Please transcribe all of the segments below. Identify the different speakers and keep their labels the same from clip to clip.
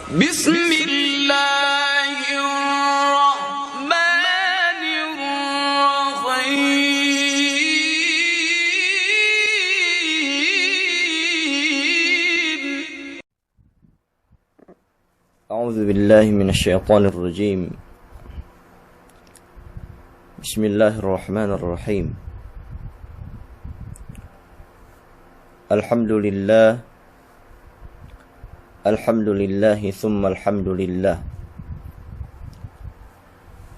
Speaker 1: بسم الله الرحمن الرحيم
Speaker 2: أعوذ بالله من الشيطان الرجيم. بسم الله الرحمن الرحيم. الحمد لله ثم الحمد لله.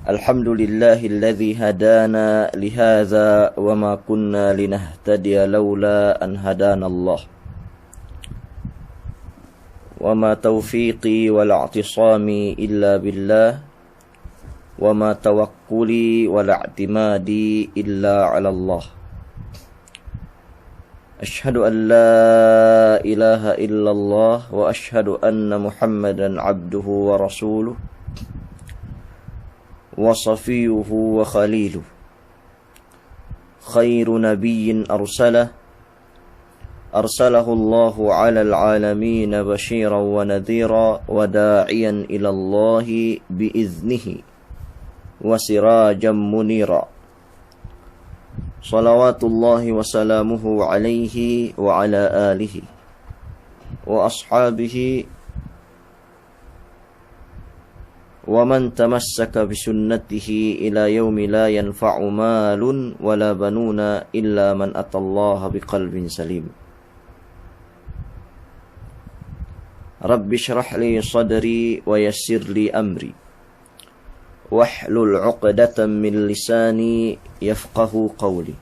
Speaker 2: الحمد لله الذي هدانا لهذا وما كنا لنهتدي لولا أن هدانا الله. وما توفيقي ولا اعتصامي إلا بالله. وما توكلي ولا اعتمادي إلا على الله. أشهد أن لا إله إلا الله وأشهد أن محمدا عبده ورسوله وصفيه وخليله خير نبي أرسله الله على العالمين بشيرا ونذيرا وداعيا إلى الله بإذنه وسراجا منيرا. صلوات الله وسلامه عليه وعلى آله وأصحابه ومن تمسك بسنته إلى يوم لا ينفع مال ولا بنون إلا من أتى الله بقلب سليم. رب اشرح لي صدري ويسر لي أمري واحلل عقدة من لساني يفقه قولي.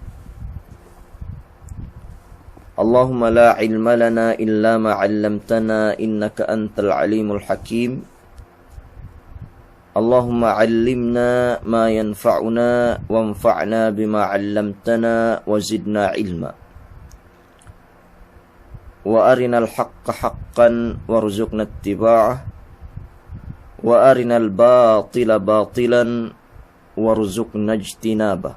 Speaker 2: اللهم لا علم لنا إلا ما علمتنا إنك أنت العليم الحكيم. اللهم علمنا ما ينفعنا وانفعنا بما علمتنا وزدنا علما. وأرنا الحق حقا وارزقنا اتباعه وأرنا الباطل باطلا وارزقنا اجتنابه.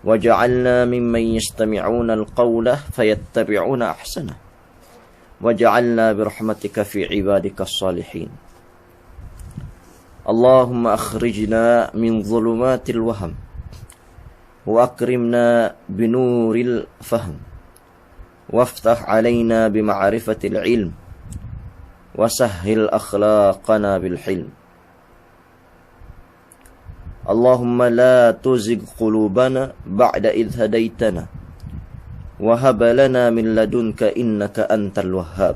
Speaker 2: وجعلنا ممن يستمعون القول فيتبعون أحسنه. وجعلنا برحمتك في عبادك الصالحين. اللهم أخرجنا من ظلمات الوهم وأكرمنا بنور الفهم وافتح علينا بمعرفة العلم وسهل أخلاقنا بالحلم. اللهم لا تزغ قلوبنا بعد إذ هديتنا وهب لنا من لدنك إنك أنت الوهاب.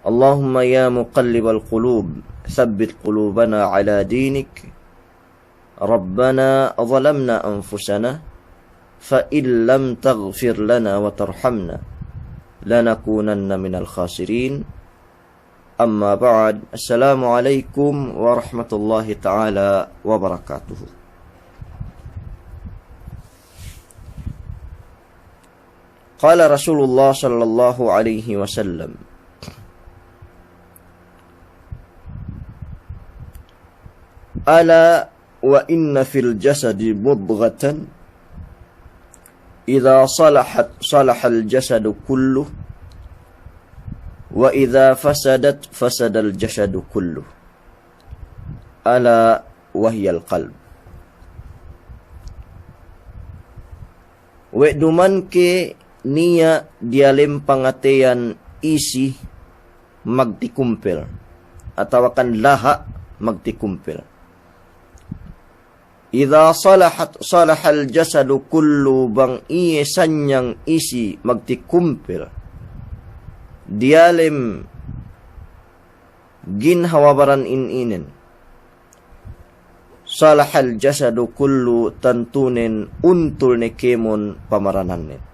Speaker 2: اللهم يا مقلب القلوب ثبت قلوبنا على دينك. ربنا ظلمنا أنفسنا فإن لم تغفر لنا وترحمنا لنكونن من الخاسرين. أما بعد. السلام عليكم ورحمة الله تعالى وبركاته. قال رسول الله صلى الله عليه وسلم: ألا وإن في الجسد مضغة إذا صلحت صلح الجسد كله وإذا فسدت فسد الجسد كله ألا وهي القلب. Weduman ke niya dialim pangateyan isi magtikumpel atau kan laha magtikumpel. Idza salahat salahal jasadu kullu bang iye sanyang isi magtikumpel dialim ginhawabaran inin salahal jasadu kullu tantunin untul nekemon pamaranannen.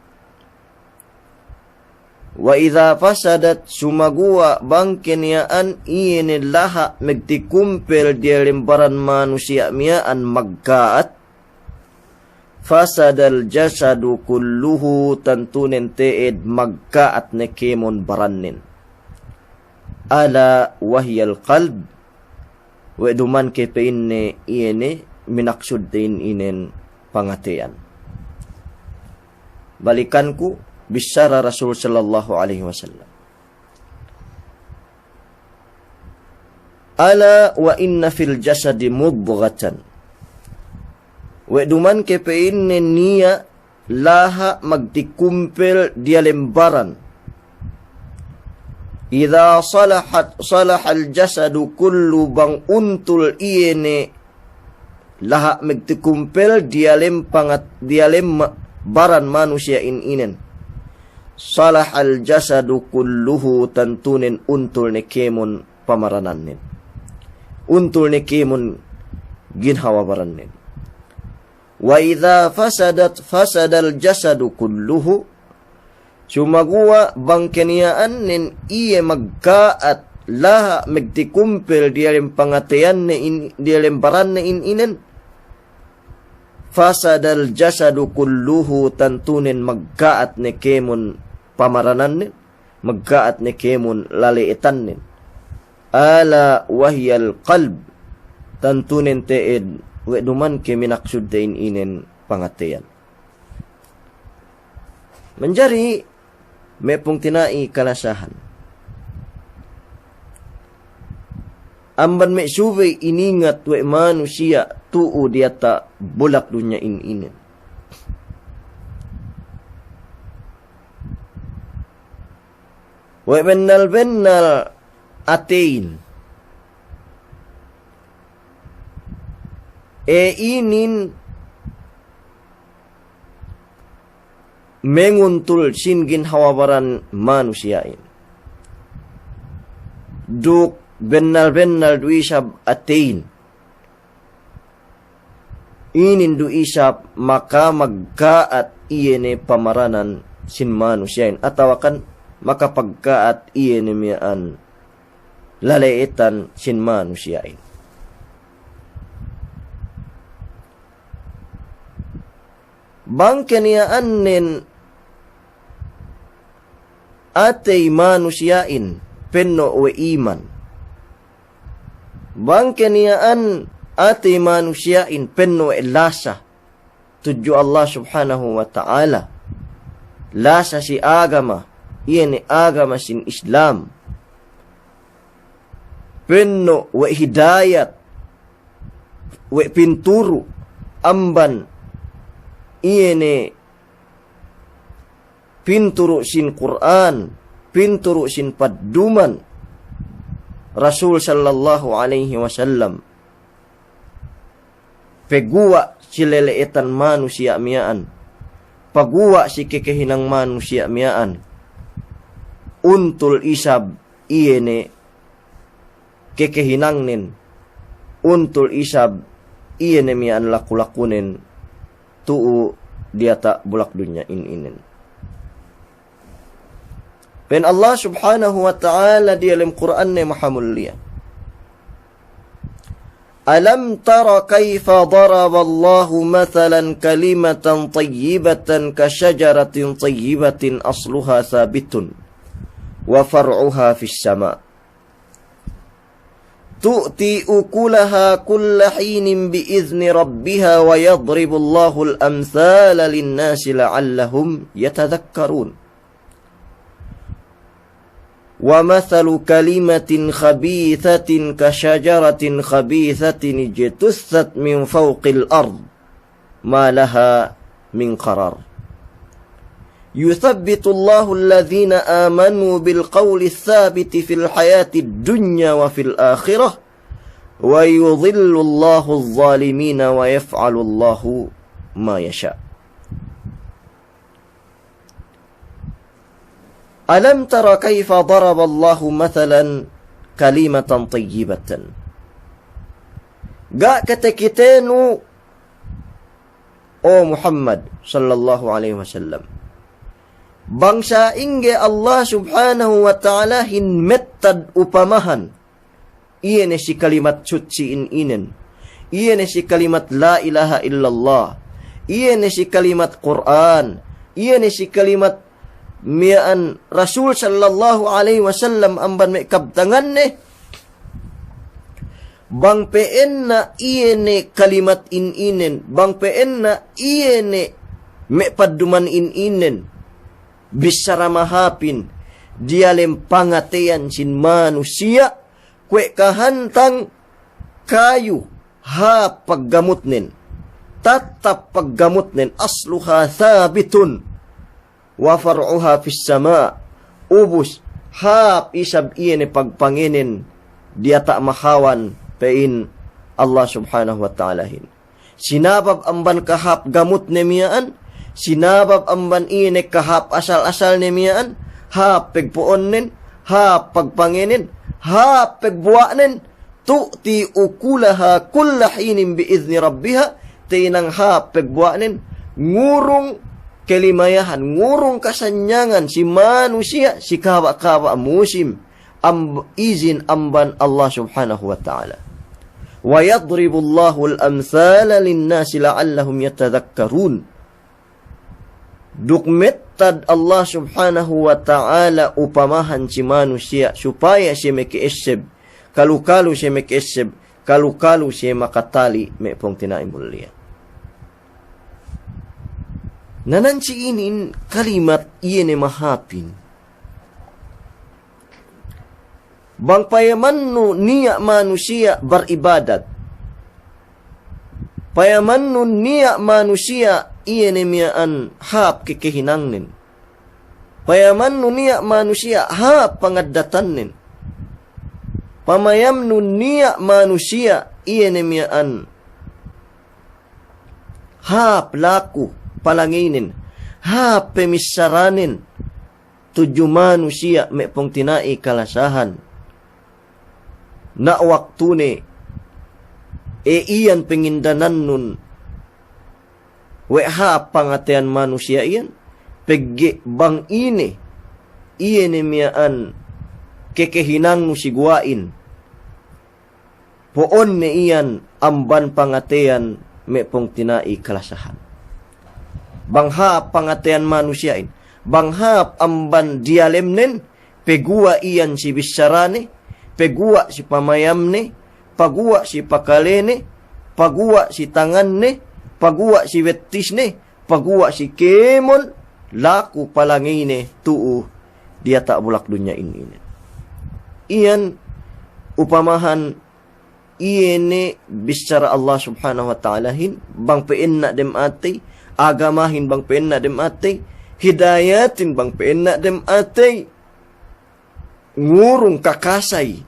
Speaker 2: Wa idza fasadat sumagua bangken yaan iye laha magtikumpel dialim baran manusia miaan magkaat fasadal jasadu kulluhu tantunin teed magkaat nekemon baranin. Ala wahyal qalb. Weduman ke peinne iene minaksud din inen pangatean. Balikanku bisyara Rasul sallallahu alaihi wasallam. Ala wa inna fil jasadi mudghatan. Wa duman ke pein niya laha magtikumpel dia lembaran. Idza salahal jasadu kullu bang untul iene laha magtikumpel dia baran manusia inen. Salahal jasadu kulluhu tantunin untul nekemun pamarananin. Untul nekemun ginhawa baranin. Wa idza fasadal jasadu kulluhu sumagua bangkeniaan nen iye magkaat laha magtikumpel dialem pangatayan ne dialem baran ne inen. Fasadal jasadu kulluhu tantunin magkaat ne kemun pamaranan nen, magkaat ne kemun laliitan nen. Ala wahyal qalb tantunin teed weduman ke minaksud dain inen pangatayan. Menjari mepung tinai kalasahan. Amban me suwe iningat we manusia tuu dia tak bolak dunia inen. We bennal atein. Inin menguntul singin hawabaran manusiain. Duk bennal du isab atein. Inin du isab maka magkaat iyene pamaranan sin manusiain. Atawakan maka pagkaat iyene mian lalaitan sin manusiain. Bangkeniaan nen atay manusiain penno we iman. Bangkeniaan atay manusiain penno we lasa tuju Allah subhanahu wa ta'ala. Lasa si agama, iyan agama sin Islam. Penno we hidayat, we pinturu, amban, iene pinturu sin Quran, pinturu sin padduman Rasul sallallahu alaihi wasallam. Peguwa si leleetan manusia miaan, paguwa si kekehinang manusia miaan. Untul isab iene kekehinang nin, untul isab iene miaan lakulakunin tuu dia tak bulak dunia inen. Ben Allah subhanahu wa ta'ala di dalam Quran ne maha mulia. Alam tara kaifa daraba Allahu mathalan kalimatan tayyibatan ka syajaratin tayyibatin asluha thabitun wa far'uha fis sama'. تؤتي أكلها كل حين بإذن ربها ويضرب الله الأمثال للناس لعلهم يتذكرون ومثل كلمة خبيثة كشجرة خبيثة اجتثت من فوق الأرض ما لها من قرار يثبت الله الذين آمنوا بالقول الثابت في الحياة الدنيا وفي الآخرة ويضل الله الظالمين ويفعل الله ما يشاء. ألم تر كيف ضرب الله مثلا كلمة طيبة. Gak kata kitenu O Muhammad sallallahu alaihi wasallam, bangsa ingge Allah subhanahu wa ta'ala hinmettad upamahan. Iyan si kalimat suci inen. Iyan si kalimat la ilaha illallah. Iyan si kalimat Quran. Iyan si kalimat mi'an Rasul sallallahu alaihi wasallam amban may kabtangan ne. Bang peen na iyan kalimat inen. Bang peen na iyan may paduman inen. bisara mahapin dialem pangatean sin manusia kwe kahantang kayu ha paggamot nin tatap paggamot nin asluha thabitun wa far'uha fis sama ubus hap isab iyan pagpanginin dia tak mahawan pein Allah subhanahu wa ta'alahin. Sinabab amban kahap gamut nemiyaan, sinabab amban iyan kahap asal-asal nemiyaan, hap pagpuonin, hap pagpanginin, hap pagbuwanin, tu'ti ukulaha kullahinin biizni rabbiha, tinang hap pagbuwanin, ngurong kelimayahan, ngurong kasanyangan si manusia, si kawa-kawa musim, izin amban Allah subhanahu wa ta'ala. Wa yadribu Allahu al-amthala lin-nasi la'allahum yatadhakkarun. Dukmettad Allah subhanahu wa ta'ala upamahan si manusia supaya siya makiisip, kalu-kalu siya makiisip, kalu-kalu siya makatali, may pong tinaimulya. Nanansiinin kalimat iyan mahapin. Bang payamannu niya manusia beribadat. Payamannu niya manusia iyan miyaan hap kekehinangnin. Payamannu niya manusia hap pangadatanin. Pamayamnu niya manusia iyan miyaan hap laku palanginin, hap pemisaranin, tuju manusia may pong tinai kalasahan. Na waktu ni, iyan pengindanan nun, we hap pangatean manusia iyan, pegge bang ini, iyan miyaan kekehinang nu sigwain. Poon ni iyan amban pangatean may pong tinai kalasahan. Banghap pangatean manusiain, banghap amban dialemnen, pegua iyan si bisarane, pegua si pamayamne, pagua si pakalene, pagua si tanganne, pagua si wetisne, pagua si kemon, laku palangine tuu dia tak bulak dunia ini. Iyan upamahan iene bicara Allah subhanahu wa ta'alahin, bang peenna dem ati, agamahin bang peenna dem ati, hidayatin bang peenna dem ati, ngurung kakasay,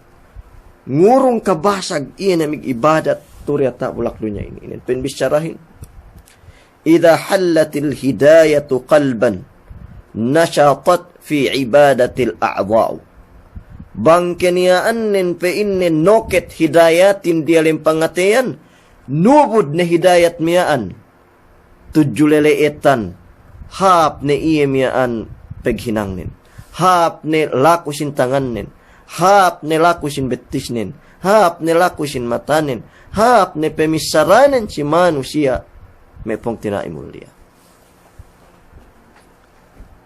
Speaker 2: ngurung kabasag, iyan amig ibadat, turiya tak bulak dunia ini. Iyan penbisarahin. Idha hallatil hidayatu qalban, nashatat fi ibadatil a'dha'u. Bang keniyaan nin peinin noket hidayatin dialim pangatean, nubud na hidayat miyaan, tujuleleetan, hap ne iya miyaan peghinangnin, hap ne lakusin tanganin, hap ne lakusin betisnin, hap ne lakusin matanin, hap ne pemisaranin si manusia, may pong tinaimulia.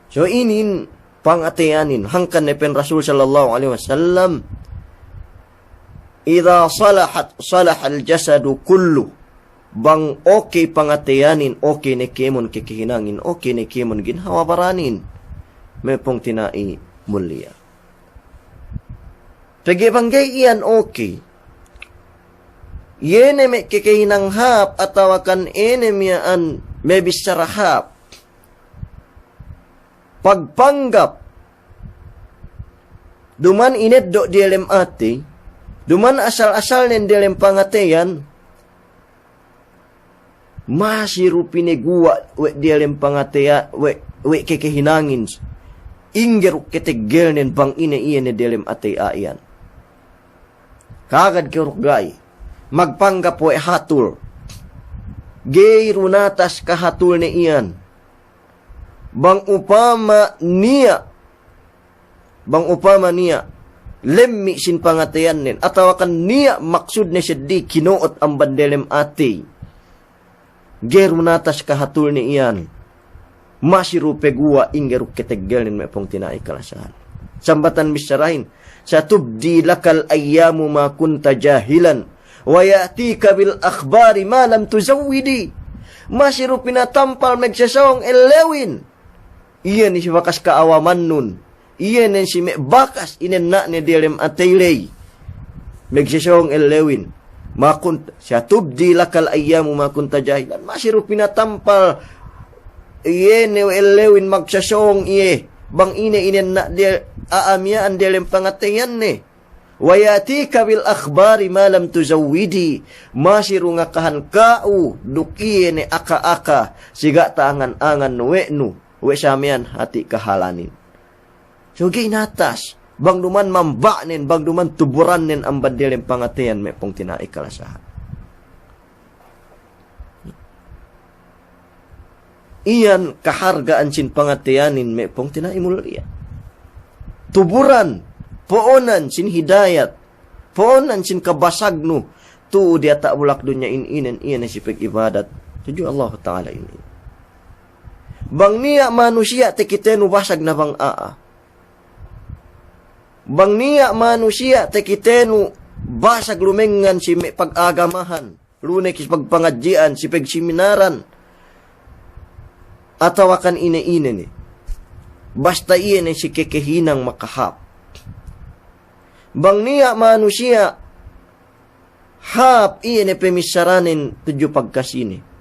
Speaker 2: So inin pangateanin hangkan ne pen Rasul sallallahu alaihi wasallam, idza salahal jasadu kullu, bang okay pangateanin, okay ne kemon kekihinangin, okay ne kemon ginhawabaranin, may pong tinai mulia. Pagi banggay iyan okay. Yene me kekehinang hap atawakan ene miyaan may bisarahap. Pagpanggap, duman init do dialem ati, duman asal-asal nen dialem pangateyan, masiru pinegua we dialem pangateya, we kekehinangin, inggeruk ketegel nen bang ine iyan dialem ati ayan. Kagad keruk gay, magpanggap we hatul, gay runatas kahatul ne iyan, bang upama niya, lemmi sin pangateyan nin, atawakan niya maksud na siya di kinuot ang bandelem ati, gerunatas kahatul ni iyan, masiru pegua ingeruk ketegel nin may pong tinai kalasahan. Sambatan bisarahin, sa tubdi lakal ayyamu ma kunta jahilan, wa ya'tika bil akhbari ma lam tuzawwidi, masiru pinatampal magsasawang elewin, Iya ni si bakas kaawaman nun. Iya ni si me bakas inen na ni dilem ataylay. Megsisong elewin. Makun siya tubdi lakal ayyamu makunta jahilan. Masiru pinatampal. Iya ni elewin magsasong iye. Bang inen na dia aamyaan dilem pangatayan ni. Wayatika bil akhbari malam tuzawwidi. Masiru ngakahan kau dukiye ni aka-aka. Siga taangan-angan nuweknu. We samian hati kahalanin. So ginatas, bang duman mambaknin, bang duman tuburanin ang bandilin pangatian may pong tinai kalasahan. Iyan kahargaan sin pangatianin may pong tinai mulia. Tuburan, poonan sin hidayat, poonan sin kabasagno, tuo dia tak bulak dunya in-inan iyan si pag-ibadat. Tuju Allah Ta'ala ini. Bang niya manusia te kitenu basag na bang aa. Bang niya manusia te kitenu basag lumengan si may pag-agamahan. Lunay kis pagpangadjian, si pagsiminaran. Atawakan ine-ine ni. Basta iyan si kekehinang makahap. Bang niya manusia hap iyan pemisaranin tuju pagkasini.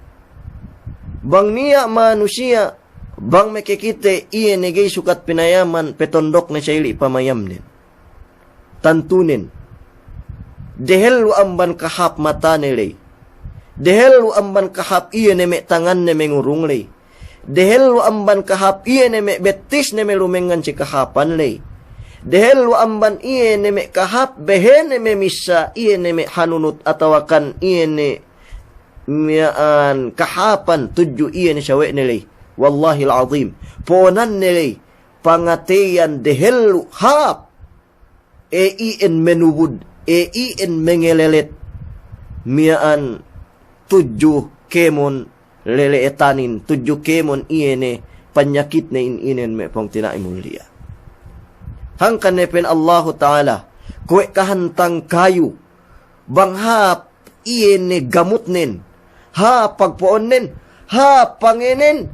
Speaker 2: Bang niya manusia, bang makikite, iyan negay sukat pinayaman, petondok na siya ili pamayamnin. Tantunin. Dehel amban kahap mata nilay. Dehel amban kahap iyan neme tangan neme ngurunglay. Dehel amban kahap iyan neme betis neme lumengan si kahapan lay. Dehel amban iyan neme kahap behen neme misa, iyan neme hanunut atawakan iyan ne miyaan kahapan tuju iyan siyawe nilay. Wallahil azim. Ponan nilay. Pangatiyan dehelu hap. Iyan menubud. Iyan mengelelet. Miyaan tuju kemon leleetanin. Tuju kemon iyan panyakit na inin may pong tinay mulia. Hangkan nepen Allah Ta'ala. Kuwe kahantang kayo. Banghap iyan gamutnin. Ha pagpoonin, ha panginin,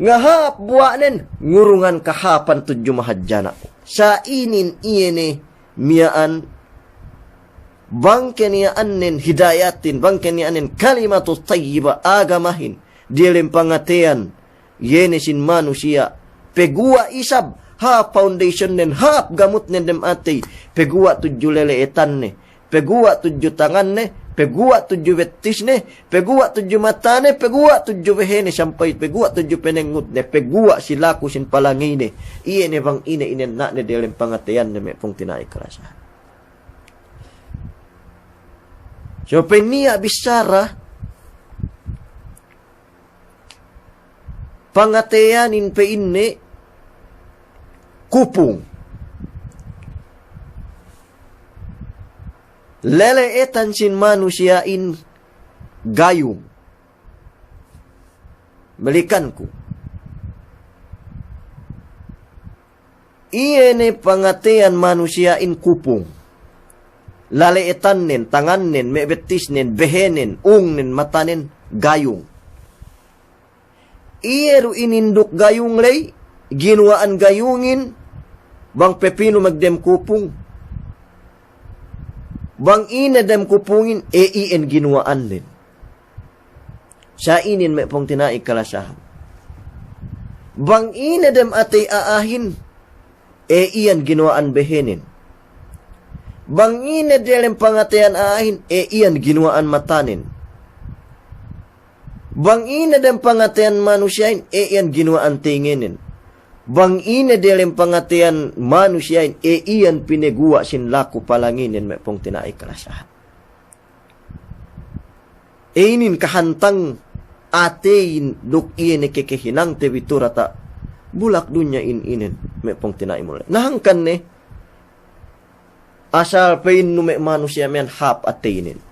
Speaker 2: nga ha buwanin, ngurungan kahapan tudyo mahadjana. Sa inin iyene miyaan, bangke niyaanin hidayatin, bangke niyaanin kalimatus tayyiba agamahin, dilim pangatian, yene sin manusia, pegua isab, ha foundation nen, ha gamut nen dem ati, pegua tudyo leleetan ne, pegua tudyo tangan ne, pegua tujuh betis ne, pegua tujuh mata ne, pegua tujuh behene sampai pegua tujuh penengut ne, pegua silaku sin palangi ne. Iye ne bang ine nak ne dalam pangatian ne pong tinai kerasa. So penia bisara pangatianin pe inne kupung. Leleetan sin manusiain gayung. Balikanku. Iene pangatian manusiain kupung. Laleetan nen, tangan nen, mebetis nen, behenen, nen, matanen, gayung. Iyeru ininduk gayung lay, ginuaan gayungin, bang pepino magdem kupung. Bang inadam kupungin, iyan ginuaan din. Sa inin may pong tinai kalasahan. Bang inadam atay aahin, iyan ginuaan behenin. Bang inadam pangatayan aahin, iyan ginuaan matanin. Bang inadam pangatayan manusyain, iyan ginuaan tinginin. Bang ina dalam pangatian manusia iyan pinegua sin laku palanginin may pong tinai kalasahan. Inin kahantang atein duk iyan kekehinang tebitura ta bulak dunya inin may pong tinai mula. Nahangkan ne asal pain no may manusia miyan hap ateinin.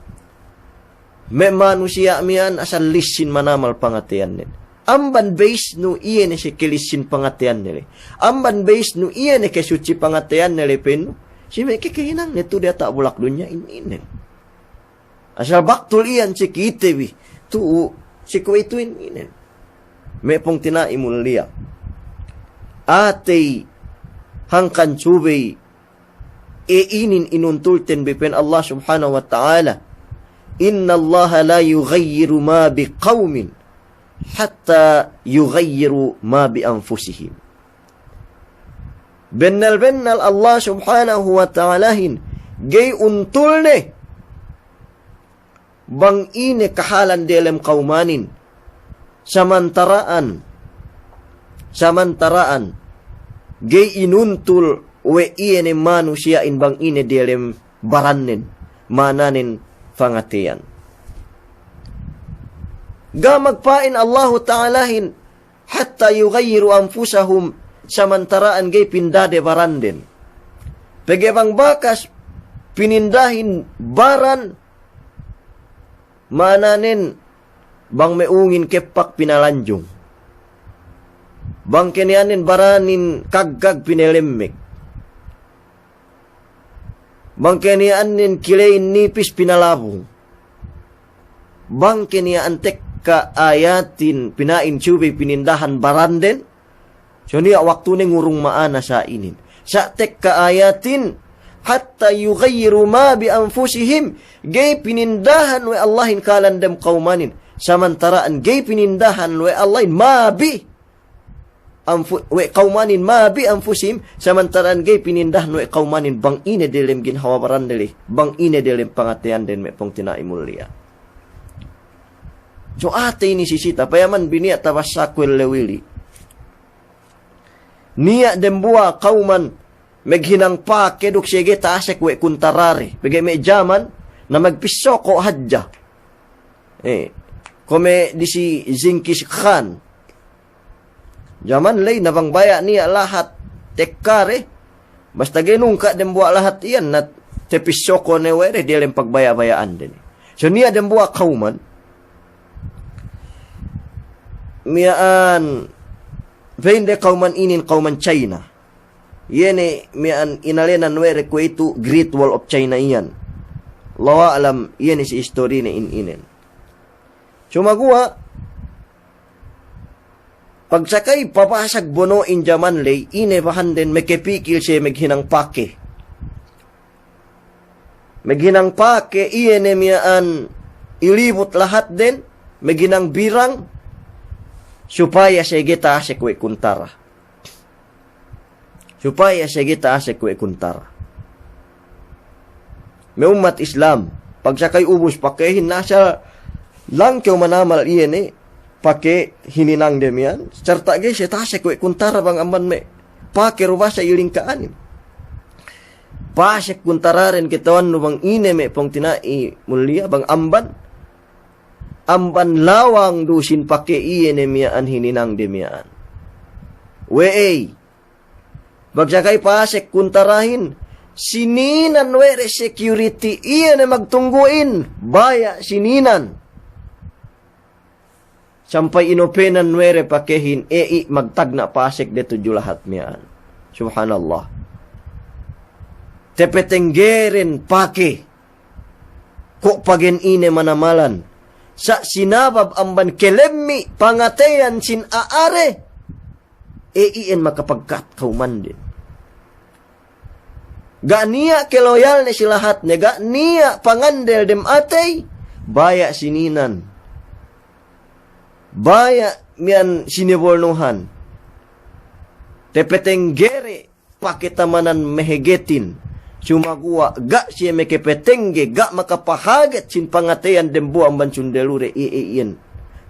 Speaker 2: May manusia miyan asal lisin manamal pangatian nin. Amban base no iyan si kilisin pangatian nila. Amban base no iyan kesuci pangatian nila peno. Si may kikahinang nito dia tak bulak dunya inin. Asal baktul iyan si kitewi. Tu si kuwaituin inin. May pong tinai mulia. atay hangkan subay inin inuntulten bipen Allah subhanahu wa ta'ala. Inna Allah la yughayyiru ma biqawmin hatta yughayyiru ma bi anfusihim. Bennal Allah subhanahu wa ta'alahin gay untulne bang ine kahalan dalam kaumanin samantaraan gay inuntul we iene manusia in bang ine dalam barannen mananin fangatian. Ga magpain Allah ta'alahin hatta yughayyiru anfusahum samantaraan gay pindade baranden. Pegebang bakas pinindahin baran mananin bang meungin kepak pinalanjong. Bang kenianin baranin kaggag pinelemmek. Bang kenianin kilain nipis pinalabong. Bang kenian tekka ayatin pinain cubi pinindahan baranden. So niya waktu ni ngurung maana sa inin. Sa tekka ayatin hatta yughayyiru ma bi anfusihim gay pinindahan we Allahin kalandam kaumanin samantaraan gay pinindahan we Allahin ma bi we kaumanin ma bi anfusihim samantaraan gay pinindahan we kaumanin bang ine delem ginhawabaran deli bang ine delem pangatian den me pong tinaimulia. So ate ini sisita payaman biniat tawasakwel lewili niya dembua kauman meghinang pa keduk sige taasek we kuntarare. Bagay may jaman na magpiso ko hadja. Kome di si Zingkis Khan. Jaman lay nabang baya niya lahat tekkare. Basta genung ka dembuwa lahat iyan na tepiso ko ne were di alam pagbaya-bayaan din. So niya dembuwa kauman. Miyaan vende kauman inin kauman China. Yene mian inalenan were ko itu Great Wall of China iyan. Lawa alam yene si history ni inen. Sumagua pagsakay papasag bono in jaman lay ine bahanden mekepikil siya meghinang pake. Meghinang pake iyene mian ilibot lahat din meghinang birang supaya siya gita sa kwe kuntara. Supaya sige taas kwe kuntara. May umat Islam, pag sakay ubos pakehin nasa lang kyo manamal iyan pake hininang dem yan. Sarta gay siya taas kwe kuntara bang aman me pake ruba sa iling kaanin. Pasek kuntararen kitawan no bang ine me pong tinai mulia bang amban. Amban lawang dusin pake iyan miyaan hininang dem yan. Bagsakay pasek kuntarahin, sininan were security, iya na magtungguin, baya sininan. Sampai inopenan were pakehin, magtagna pasek deto julahat miyaan. Subhanallah. Tepetenggeren pake, kok pagen ine manamalan, sa sinabab amban kelemmi, pangateyan sin aare, iyan makapagkat kauman din. Ga niya keloyal ni silahat ne, ga niya pangandel dem atay, baya sininan. Baya mian sinibolnuhan. Tepetenggere pakitamanan mehegetin. Sumagua, ga siya mekepetengge, ga makapahaget sin pangatayan dem buang bansundelure iyan.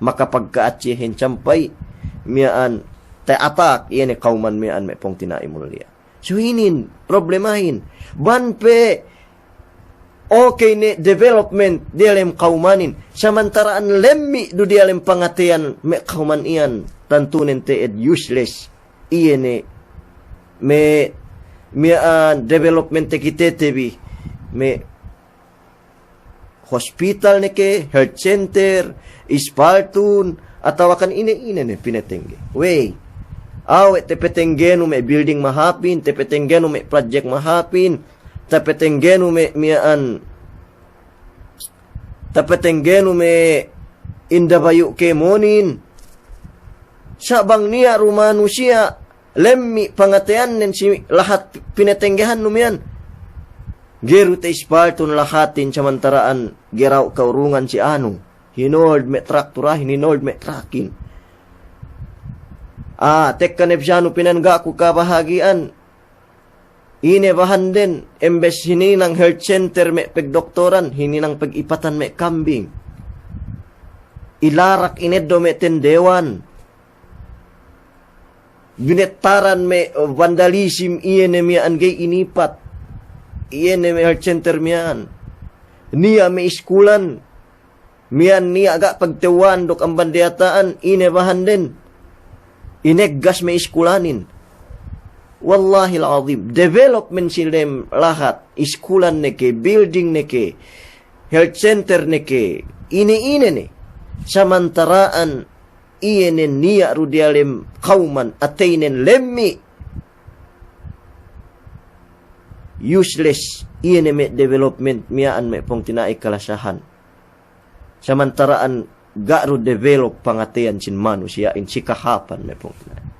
Speaker 2: Makapagkaat siya hencampay, mian te atak, iyan kauman mian may pong tinaimulia. Suhinin, problemahin. Banpe, okay ni development dialem kaumanin. Samantaraan lemmi do dialem pangatian me kauman iyan. Tantunin te useless. Iyan me development te kitetebi. Me hospital ni ke, health center, ispaltun, atawakan ine pinatengge. Wey. Tepetenggeno may building mahapin, tepetenggeno may project mahapin, tepetenggeno tepetenggeno may indabayo ke monin. Sabang niya rumano siya, lemmi pangatean nen si lahat pinatenggahan numian. Geru te ispalton lahatin samantaraan geraw kaurungan si anu. Hinold me traktura, hinold me trakin. Tek kanepsyano pinangga ko kabahagian. Ine bahan din, embes hininang health center me pagdoktoran, hininang pag-ipatan me kambing. Ilarak ineddo me tendewan. Binetaran me vandalism iene miyaan gay inipat. Iene me health center miyaan. Niya me iskulan. Miyan niya agak pagtewan dok ang bandiyataan, ine bahan din. Ineggas me iskulanin. Wallahi al-azim, development silem lahat, iskulan neke, building neke, health center neke, ine ne. Samantaraan, ienen niya rudialem kauman, atainen lemmi. Useless, iene me development, miyaan me pong tinaik kalasahan. Samantaraan, garo develop pangatian sin manusia, in si kahapan me pong tinaik.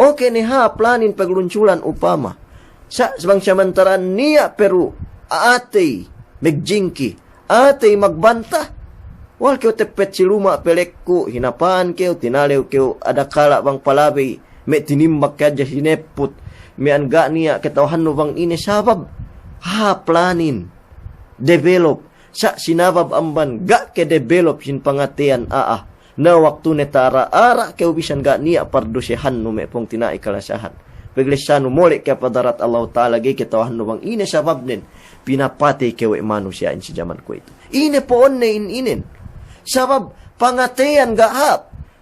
Speaker 2: Okay ni planin paglunculan upama. Sabang samantaran niya pero aatay megjingki, atay magbanta. Wal kyo tepet siluma pelekku, hinapaan kyo, tinalew kyo, adakala bang palabay, may tinimbak kaya sineput, may anga niya, katawahan no bang inisabab. Planin, develop, sa sinabab amban, ga ke develop sin pangatian na waktu netara ara kaya bisan ga niya pardusehan no me pong tinai kalasahan. Paglisano mole kaya padarat Allah Ta'ala gay kitawahan no bang ine sabab nin pinapati kewe manusia in si zaman ko ito. Ine poon na inin. Sabab pangatean ga hap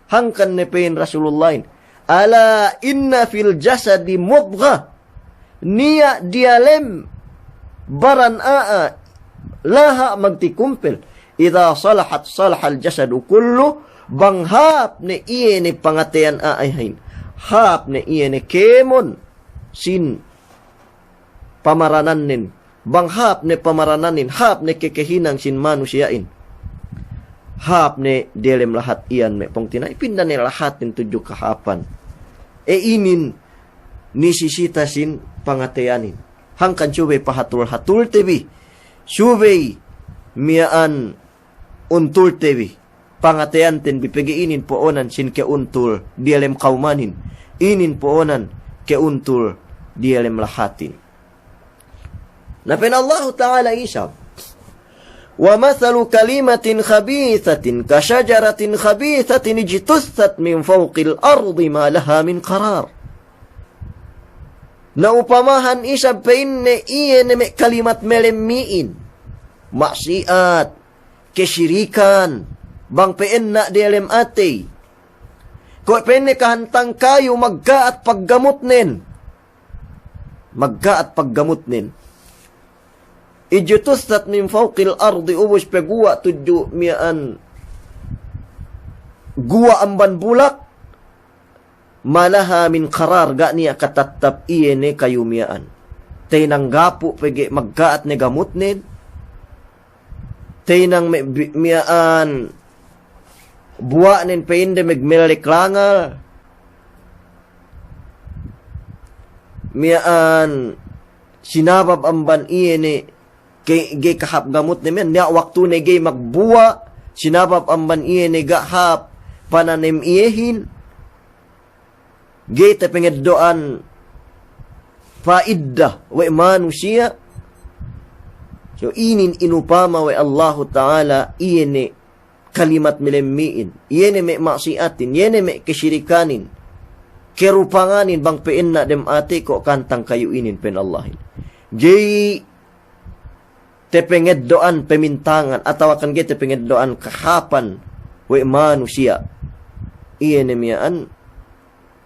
Speaker 2: hangkan ne pain Rasulullah. Ala inna fil jasadi mudgha niya dialem baran laha magtikumpil. Idha salahat salahal jasadu kullu banghap ne iye ni pangatean aayahin. Hap ne iye ni kemon sin pamarananin. Banghap ne pamarananin. Hap ne kekehinang sin manusiain. Hap ne delem lahat iyan me pong tinay. Pinda ne lahat ng tujuh kahapan. Inin nisisita sin pangateanin. Hangkan subay pahatul-hatul tebi. Subay miyaan untul tebi. Pangatean ten bipigiinin poonan sin keuntul dialem kaumanin. Inin poonan keuntul dialem lahatin. Napin Allah Ta'ala isab. Wa mathalu kalimatin khabithatin kasyajaratin khabithatin ijtussat min fawqil ardi ma laha min qarar. Naupamahan isab painne iyan me kalimat melemmiin. Maksiat, kesyirikan, bang peen na dialem ate. Kung pene kahantang kayo maggaat paggamot nin. Maggaat paggamot nin. Ijutustat min fawqil ardi ubos peguwa tudyo miyaan. Guwa amban bulak. Malaha min karar ga niya katatap iyene kayo miyaan. Tainanggapo pege maggaat ni gamot nin. Tainang miyaan buwa nin painde megmeliklangal. Miyaan sinabab amban iyene gay kahap gamot ni men. Niya waktu ni gay magbuwa. Sinabab amban iyene gahap pananim iyehin. Gay tapingid doan faiddah wa manusia. So inin inupama wa Allah Ta'ala iyene kalimat melemmiin. Iyene me maksiatin. Iyene me kesyirikanin. Kerupanganin bang peen na dem ate ko kantang kayo inin pen Allahin. Gay tepenged doan pemintangan atawa kan gay tepenged doan kahapan wa manusia. Iyene miyaan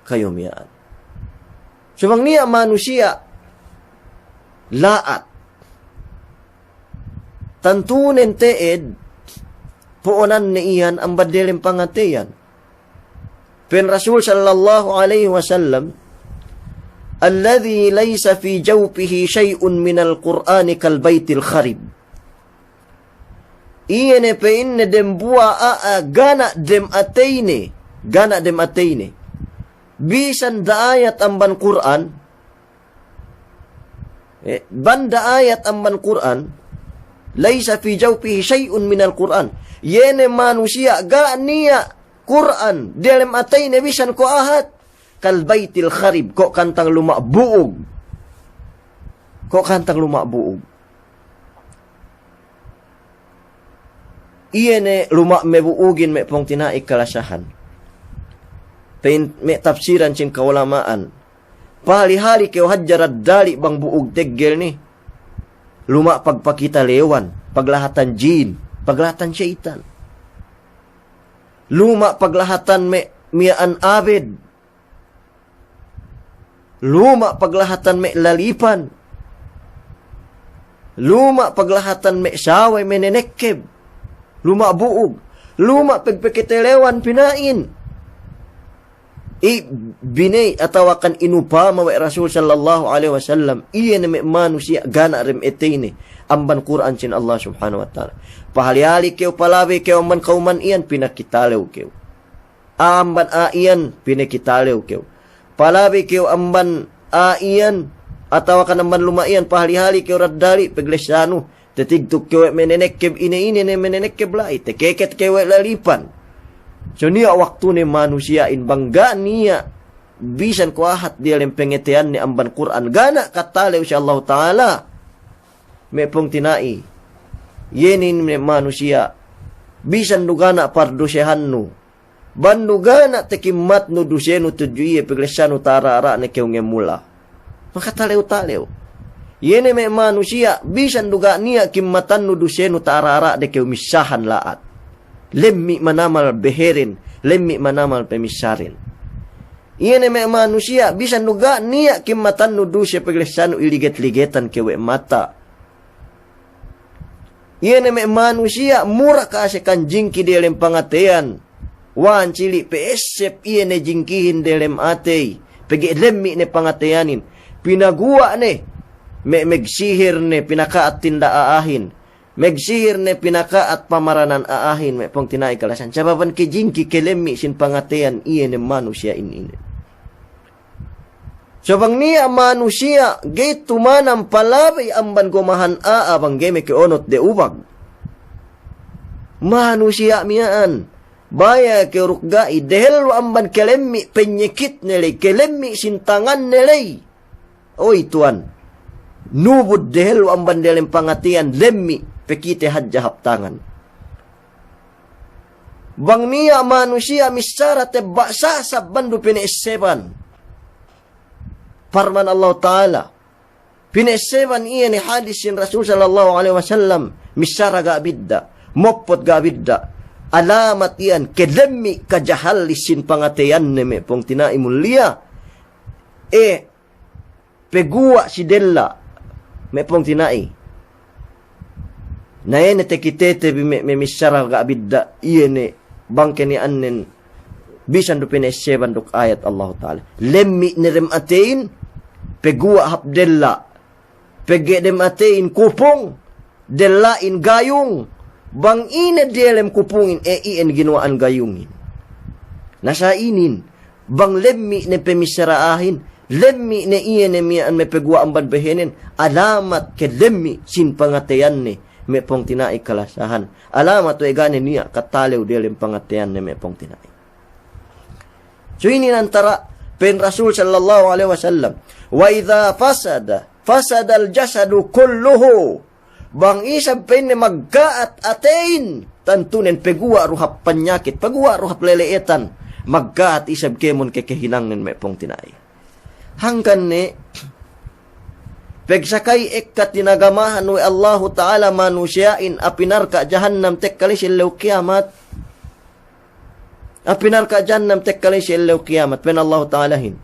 Speaker 2: kayo miyaan. So bang niya manusia laat tantunen teed poonan ni iyan ang badeleng pangateyan. Pen Rasul sallallahu alaihi wasallam alladhi laysa fi jawfihi shay'un min al-Qur'ani kal baytil kharib. Iyene pe inne dem buwa gana dem atayne bisan da ayat amban Quran, banda ayat amban Quran, laisa fi jawfihi syai'un minal Quran. Yene manusia ga niya Quran dalam atay na bisan ko ahat kal baitil kharib, ko kantang lumabuog. Ko kantang lumabuog. Iyene luma mebuugin me pong tinaik kalasahan. Me tafsiran cin kaulamaan. Pahali-hali keo hadjarad dali bang buug teggel ni. Luma pagpakita lewan, paglahatan jin, paglahatan syaitan. Luma paglahatan me miaan abid. Luma paglahatan me lalipan. Luma paglahatan me saway menenekeb. Luma buug. Luma pagpakitelewan pinain. Binay atawakan inupama wa Rasul sallallahu alaihi wasallam. Iyan na manusia gana rim etene. Amban Quran sin Allah subhanahu wa ta'ala. Pahali-hali keo palawi keo amban kauman iyan pinakitalew keo. Amban aiyan pinakitalew keo. Palawi keo amban aiyan atawakan amban lumaiyan pahali-hali keo raddali paglesyano. Tetigtuk keo menenekeb ine menenekeb lai. Tekeket keo lalipan. So niya waktu ni manusia in bangga niya bisan kuahat dia lem pengetean ni amban Quran gana katale insyaallah taala me pong tinai yenin ni manusia bisan dugana pardosehannu bandugana tekimmat nu dusenu tujuye peglesanu tarara ne keung mula maka taleu yene me manusia bisan duga niya kimmatan nu dusenu tarara de keung misahan laat. Lemmi manamal beherin, lemmi manamal pemisarin. Iyan may manusia, bisa nuga niya kimatan nudu siya paglasano iliget-ligetan kewe mata. Iyan may manusia, mura ka siya kan jingki delem pangatean. Wan cili peesep iyan jingkihin delem atay. Pagi lemmi ne pangateanin. Pinagua ne, megsihir ne, pinakaat tinda aahin. Megsihir ne pinaka at pamaranan aahin may pong tinay kalasan. Sababan ke jingki kelemi sin pangatean iye ne manusia ini. Sabang niya manusia gay tumanang palabay amban gumahan abang game ke onot de ubag. Manusia miyaan. Baya ke rukgai dehel amban kelemi penyekit nilay kelemi sin tangan nilay. Oy tuan. Nubud dehel amban delem pangatian lemmi pekite hadja haptangan. Bang niya manusia misara te baksa sa bandu pineseban. Farman Allah Ta'ala. Pineseban iya ni hadis sin Rasul sallallahu alaihi wasallam. Misara ga bidda. Mopot ga bidda. Alamat iyan. Kedemi kajahalis sin pangateyan neme pong tinai mulia. Pegua si della. Me pong tinai. Na yene tekitete me misara ga bidda iyene bangke ni annen bisan do pineseban dok ayat Allah Ta'ala. Lemmi nirem atein pegua hapdella pegedem atein kupong delain gayung bang ine delem kupungin ien ginuaan gayungin. Nasa inin bang lemmi ne pemisaraahin lemmi ne iyene mian me pegua amban behenen alamat ke lemmi sin pangateyan ne me pong tinai kalasahan. Alamat to egane niya katalew delem pangatean ne me pong tinai. So ini antara pen Rasul sallallahu alaihi wasallam. Wa idza fasada al-jasadu kulluhu. Bang isab pen ne magkaat atein tantunen pegua ruhap penyakit, pegua ruhap leleetan. Magkaat isab kemon kekehinangan me pong tinai. Hangkan ne pegsakay ekkat tinagamahan wa Allah Ta'ala manusiain apinar ka jahannam tekkali sillaw kiamat. Apinar ka jahannam tekkali sillaw kiamat. Pen Allah Ta'ala hin.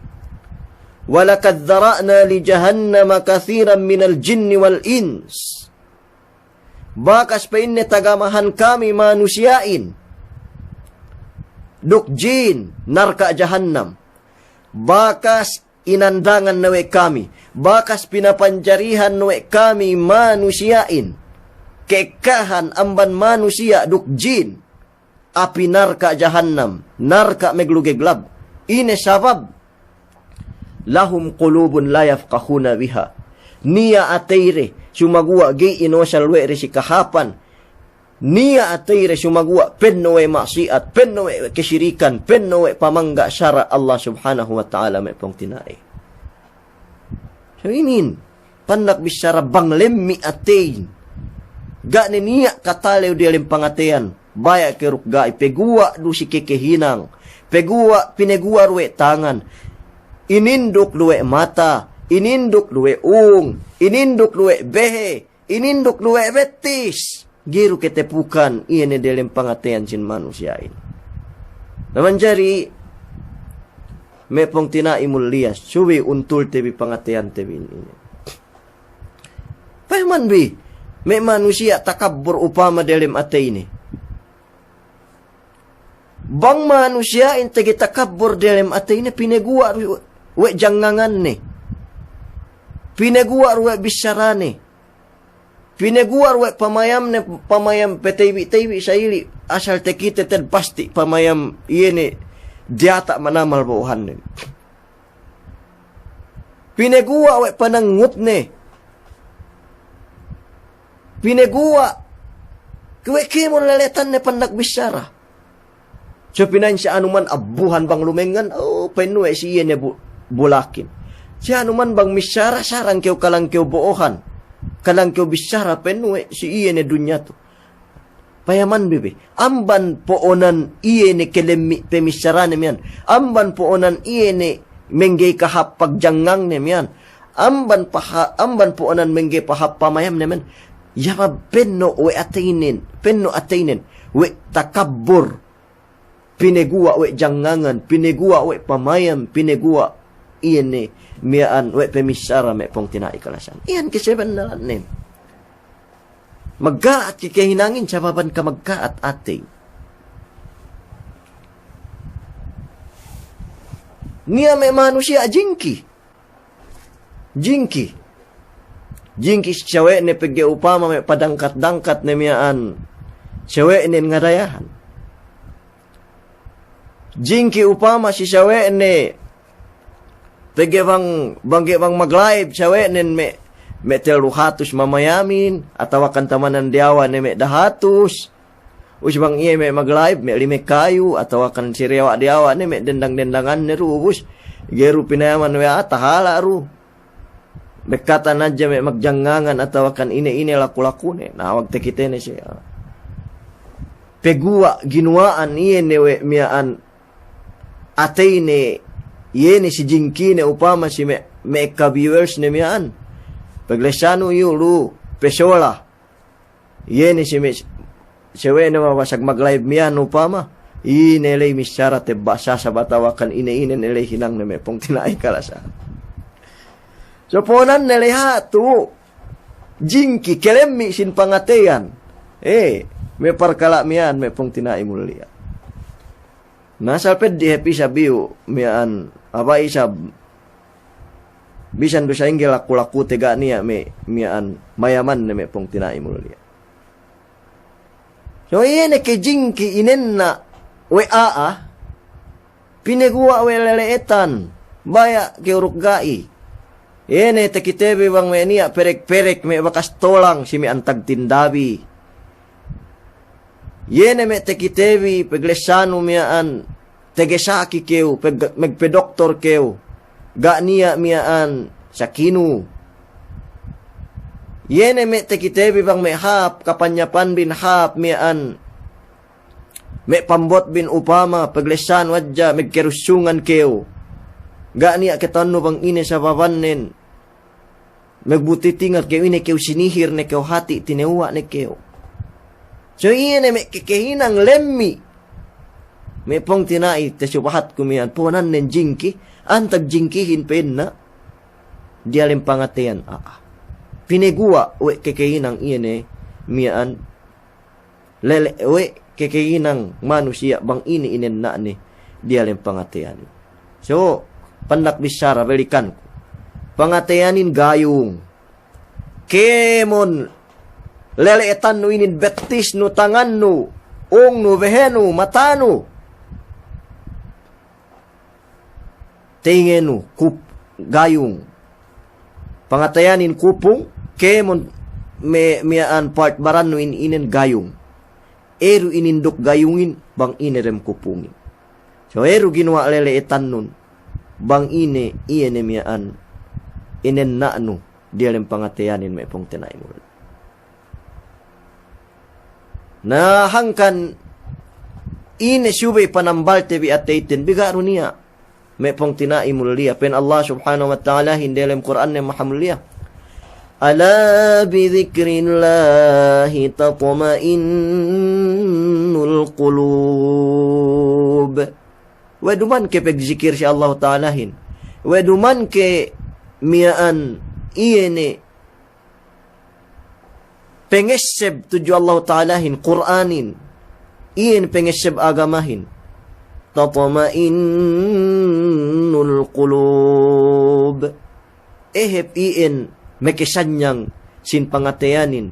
Speaker 2: Walakad dhara'na li jahannama kathiran minal jinni wal ins. Bakas pa inne tagamahan kami manusiain. Duk jin narka jahannam. Bakas inandangan nawe kami. Bakas pinapanjarihan nawe kami manusiain. Kekahan amban manusia duk jin. Api narka jahannam. Narka meglugeglab. Ine sabab. lahum qulubun la yafqahuna biha. Nia ateire sumagua gi inosal we resi kahapan. Nia ateire sumagua penno we maksiat, penno we kesyirikan, penno we pamangga syara Allah subhanahu wa ta'ala may pong tinai. So inin, panak bisyara bang lemmi atein. Ga niya katalew di alim pangatean. Baya keruk gai pegua du si kekehinang. Pegua pinegua ruwe tangan. Ininduk luwe mata. Ininduk luwe ininduk luwe behe. Ininduk luwe betis. Giru ketepukan iyan di alim pangatean sin manusiain. Naman jari mepong tinaimul lias. Suwi untul tebi pangatean tebi ini. Pahaman bi. May manusia takabur upama dalim ate ini. Bang manusia intagi takabur dalim ate ini pinegua we jangangan ni. Pinegua we bisyarane. Pinegua we pamayam petewi saili asal tekite ted pasti pamayam iene dia tak manamal bauhan ni. Pinegua we panangut ni. Pinegua kwe kimon leletan ne pandak bisyara. So pinansya anuman abuhan bang lumengan, penue siya ne bulakin. Si anuman bang misyara sarang keu kalang keu boohan. Kalang keu bisyara penue si iye ne dunya to. Payaman bibi, amban poonan iye ne kelemi pemisyara ne miyan. Amban poonan iye ne menggay kahap pagjangang ne miyan. Amban poonan menggay pahap pamayam ne miyan. Yama penno atainin, we takabur. Pinegua we jangangan, pinegua we pamayam, pinegua iyan miyaan we pemisara me pong tinai kalasan. Iyan kiseban na nin. Maggaat kikahinangin sababan ka maggaat ate. Niya may manusia jingki. Jingki siyawe ne pegge upama may padangkat-dangkat ne miyaan. Siyawe ne ngadayahan. Jingki upama si siyawe ne pegge bang mag-live siyawe ne me teluhatus mamayamin atawa kantamanan diawa ne me dahatus. Us bang iye me mag-live me lime kayu atawa kan sirewa diawa ne me dendang-dendangan ne rubus. Geru pinayaman we atahala ru. Bekatan aja me magjangangan atawa kan ine laku-laku ne. Nah wag tekitene siya. Pegua ginuaan iye ne we miyaan atay ne iye ne si jingki ne upama si me ka-viewers ne miyaan. Paglesyano yulu pesola. Iye ne si me siwe na mawasag mag-live miyan upama. Ine lay misyara te basa sa batawakan ine nilay hinang na me pong tinay kalasa. So ponan neleha tu jingki kelemi sin pangatean. Me parkala miyan me pong tinay mulia. Nasal ped di happy sabiu miyan apa isab bisan do sa inggil laku-laku tega niya me miyan mayaman na me pong tinay mulia. So iyan ke jingki inen na we pinegua we leleetan baya ke uruk gai. Ene tekitebe bang me niya perek-perek me bakas tolang si me antag tindabi. Yene me tekitebi peglesano miyaan tegesaki keu megpedoktor keu. Ga niya miyaan sakinu. Yene me tekitebi bang me hap kapanyapan bin hap miyaan me pambot bin upama peglesan wadja megkerusungan keu. Ga niya ketano bang ine sa babanen. Megbuti tingat keu ine keu sinihir ne keu hati tinewa ne keu. So ine me kekehinang lemmi. Me pong tinai tesubahat kumian ponan nen jingki antag jingkihin penna dialim pangatean pinegua we kekehinang ine mian lele we kekehinang manusia bang ini inen na ni dialim pangatean. So pandak bisyara balikan pangateanin gayung kemon leleetan no inin betis no tangan no ong no behenu matano tingen no gayong. Pangatayanin kupong, kemon miaan part baran no inin gayong. Eru inindok gayungin, bang inerem kupungin. So eru ginawa leleetan nun, bang iyan miaan, inen na ano, dialem pangatayanin may pong tinay mo. Nahangkan, ine subay panambal tebi ataytin, bigaro niya, may pong tinay mo liya. Pen Allah subhanahu wa ta'ala, hindi alam Quran na mahamliya. Ala bidhikrillahi tatma'innul qulub. Waduman ke pagzikir si Allah ta'alahin. Waduman ke miyaan iyene pengeseb tuju Allah ta'alahin Qur'anin. Iyen pengeseb agamahin. Tatma'innul qulub. Ehep iyen mekisanyang sin pangatayanin,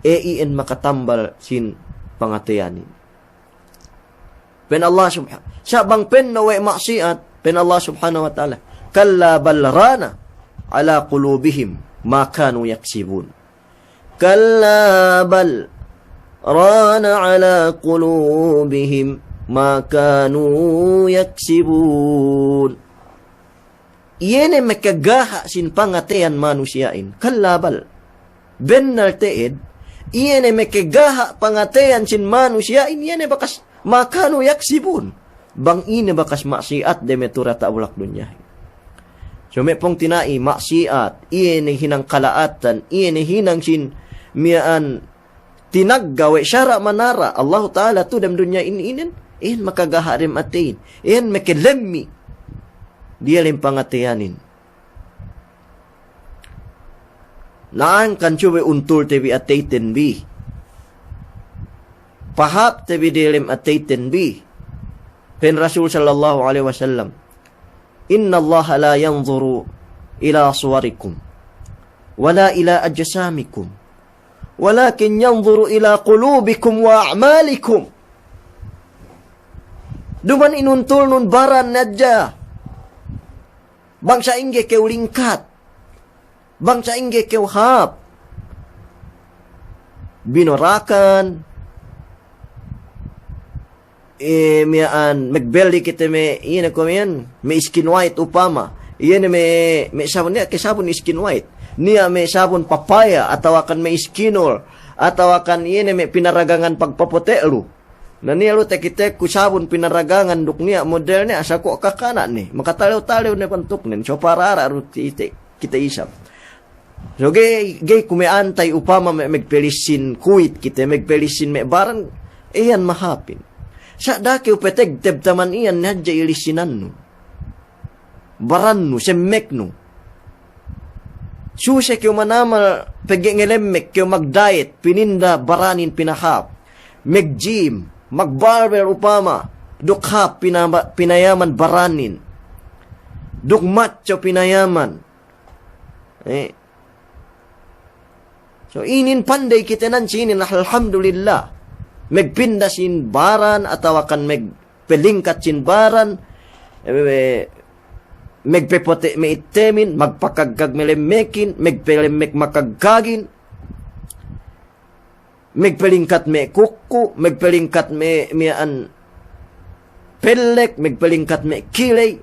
Speaker 2: iin makatambal sin pangatayanin. Pen Allah subhanahu, sabang pen na way maksiat, pen Allah subhanahu wa ta'ala, kalla bal rana ala qulubihim ma kanu yaksibun. Kalla bal rana ala qulubihim ma kanu yaksibun. Iyan makagaha sin pangatayan manusiain. Kalabal. Bennal teed. Iyan makagaha pangatayan sin manusiain. Iyan bakas makano yaksibun. Bang ine bakas maksiat demetura taulak dunya. So may pong tinai maksiat. Iyan hinang kalaatan. Iyan hinang sin miyaan tinaggawe syara manara. Allah Ta'ala tu dam dunya inin. Iyan makagaha rim atin. Iyan makilemmi. Dia lim pangatayanin. Naan kan cuba untul tebi atayten bi. Pahap tebi dia lim atayten bi. Pen Rasul sallallahu alaihi wasallam. Inna Allah la yanzuru ila suwarikum. Wala ila ajsamikum. Walakin yanzuru ila qulubikum wa a'malikum. Duman inuntul nun baran nadja. Bangsa ingge keu lingkat. Bangsa ingge keu hap. Binorakan. Miaan, magbeli kita iyan ako miyan, may skin white upama. Iyan may sabon niya, sabon skin white. Niya may sabon papaya, atawakan may skinol. Atawakan iyan may pinaragangan pagpapotelo. Na niya lo tekitek ku sabon pinaragangan duk niya model niya asa ko kakana ni makatalaw-talaw na pantuk nin so para ruti kita isap so gay kumiantay upama magpelisin kuit kita magpelisin may baran iyan mahapin sa daki upeteg tebtaman iyan nadya ilisinan no baran no semmek no susya kyo manamal pagengelemek kyo magdiet pininda baranin pinahap mag-gym magbarber upama, dukhap pinayaman baranin, dukmatcho pinayaman. So inin panday kita nan sinin alhamdulillah. Magpinda sin baran atawakan magpelingkat sin baran, magpepote meitemin, magpakagag melemekin, magpelemek makagagin. Magpelingkat me kuku, magpelingkat me mian pelek, magpelingkat me kilay.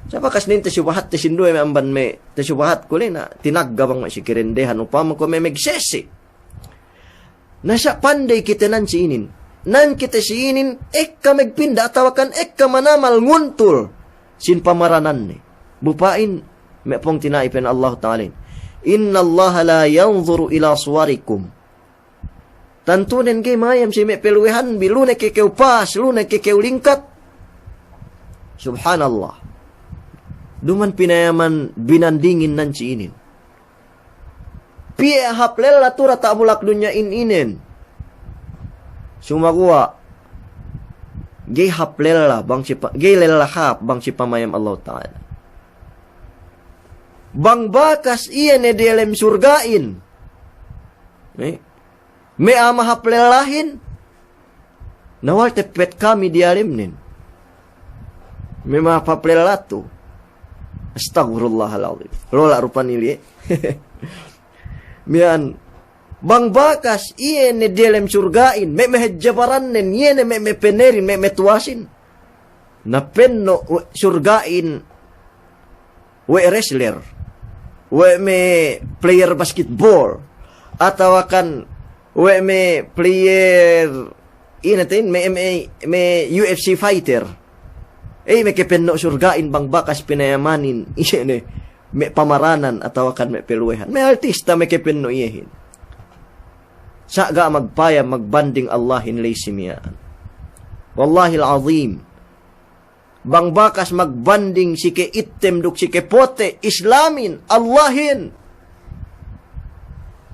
Speaker 2: Sapa kas nin tasubahat tasindoy me amban me tasubahat ko na tinaggabang si kirendehan upama ko me magsesi. Nasa panday kita nan siinin. Nan kita siinin ekka magpinda atawakan ekka manamal nguntul sin pamaranan ni. Bupain me pong tinaipen Allah Ta'ala. Inna Allah la yanzuru ila suwarikum. Tantunan kay mayam si may peluwehan, bilunay kay kew pas, lunay kay kew lingkat. Subhanallah. Duman pinayaman binandingin nan si inin. Piye haplel latura tabulak dunya inin. Sumaguwa. Gay haplel la, gay lelahap, bang si pamayam Allah Ta'ala. Bang bakas iyan e dialem surgain. May amahaplelahin. Nawal tepet kami dialim nin. May mapaplelato. Astaghfirullahaladzim. Lola rupa nili. Mian. Bang bakas, iye ne delem surgain, me jabaran nen, iye ne me penerin, me tuasin. Na penno surgain, we wrestler, we me player basketball, atau akan we me player, inatin, me UFC fighter. Me kepenno surgain bang bakas pinayamanin, iye ne, me pamaranan, atau akan me peluwehan. Me artista me kepenno iyehin. Saga magpayam magbanding Allah inlay simiyaan. Wallahi al-azim. Bang bakas magbanding si ke item duk si ke pote Islamin Allahin.